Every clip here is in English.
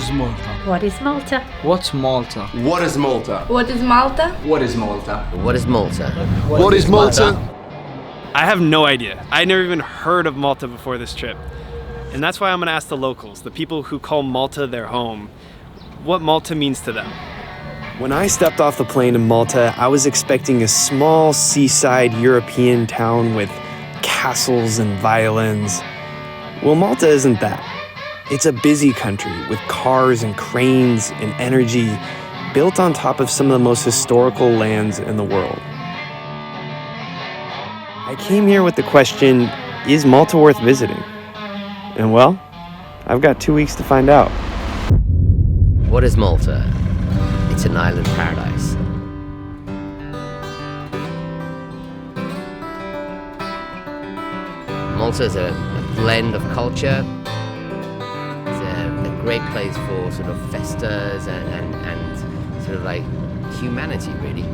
is Malta? What is Malta? What's Malta? What is Malta? What is Malta? What is Malta? What is Malta? What is Malta? I have no idea. I never even heard of Malta before this trip. And that's why I'm gonna ask the locals, the people who call Malta their home, what Malta means to them. When I stepped off the plane in Malta, I was expecting a small seaside European town with castles and violins. Well, Malta isn't that. It's a busy country with cars and cranes and energy built on top of some of the most historical lands in the world. I came here with the question, is Malta worth visiting? And well, I've got 2 weeks to find out. What is Malta? It's an island paradise. Malta is a blend of culture. It's a great place for sort of festas and sort of like humanity, really.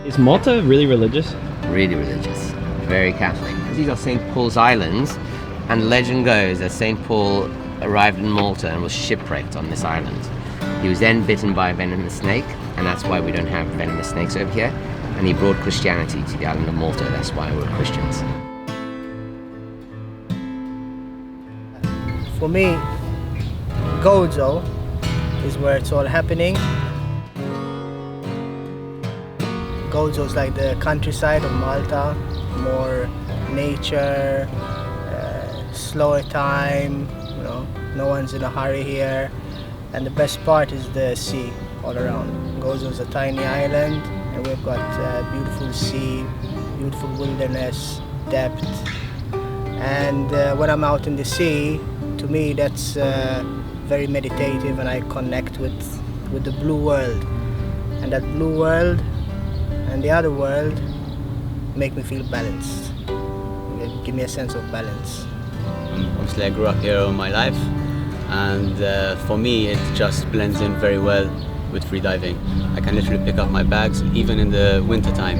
Is Malta really religious? Really religious, very Catholic. These are St. Paul's Islands, and legend goes that St. Paul arrived in Malta and was shipwrecked on this island. He was then bitten by a venomous snake, and that's why we don't have venomous snakes over here. And he brought Christianity to the island of Malta, that's why we're Christians. For me, Gozo is where it's all happening. Gozo is like the countryside of Malta, more nature, slower time, you know, no one's in a hurry here. And the best part is the sea all around. Gozo is a tiny island, and we've got beautiful sea, beautiful wilderness, depth. And when I'm out in the sea, to me that's very meditative, and I connect with the blue world. And that blue world and the other world make me feel balanced. Give me a sense of balance. Obviously I grew up here all my life, and for me it just blends in very well with free diving. I can literally pick up my bags even in the winter time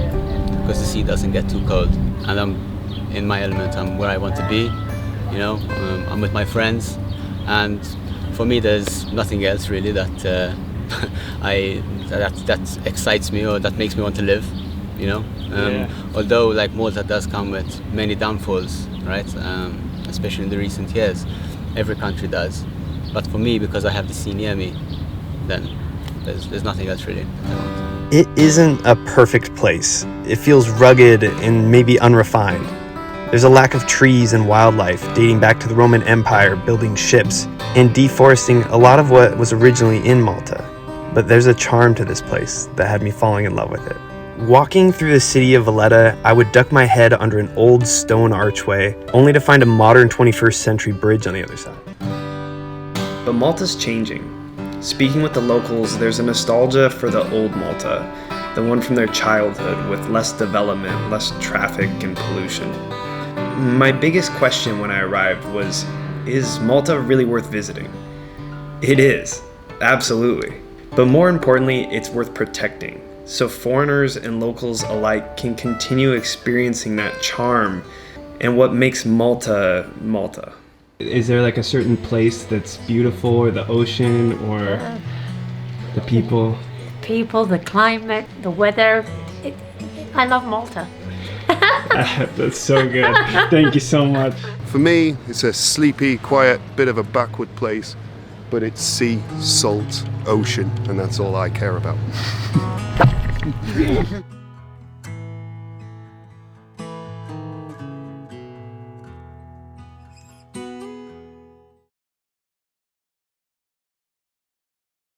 because the sea doesn't get too cold, and I'm in my element. I'm where I want to be, you know. I'm with my friends, and for me there's nothing else really that that excites me or that makes me want to live, you know. Although like Malta does come with many downfalls, right? Especially in the recent years, every country does. But for me, because I have the sea near me, then there's nothing else really. It isn't a perfect place. It feels rugged and maybe unrefined. There's a lack of trees and wildlife dating back to the Roman Empire building ships and deforesting a lot of what was originally in Malta. But there's a charm to this place that had me falling in love with it. Walking through the city of Valletta, I would duck my head under an old stone archway, only to find a modern 21st century bridge on the other side. But Malta's changing. Speaking with the locals, there's a nostalgia for the old Malta, the one from their childhood with less development, less traffic and pollution. My biggest question when I arrived was, is Malta really worth visiting? It is, absolutely. But more importantly, it's worth protecting, so foreigners and locals alike can continue experiencing that charm and what makes Malta, Malta. Is there like a certain place that's beautiful, or the ocean, or the people? People, the climate, the weather. I love Malta. That's so good. Thank you so much. For me, it's a sleepy, quiet, bit of a backward place, but it's sea, salt, ocean, and that's all I care about.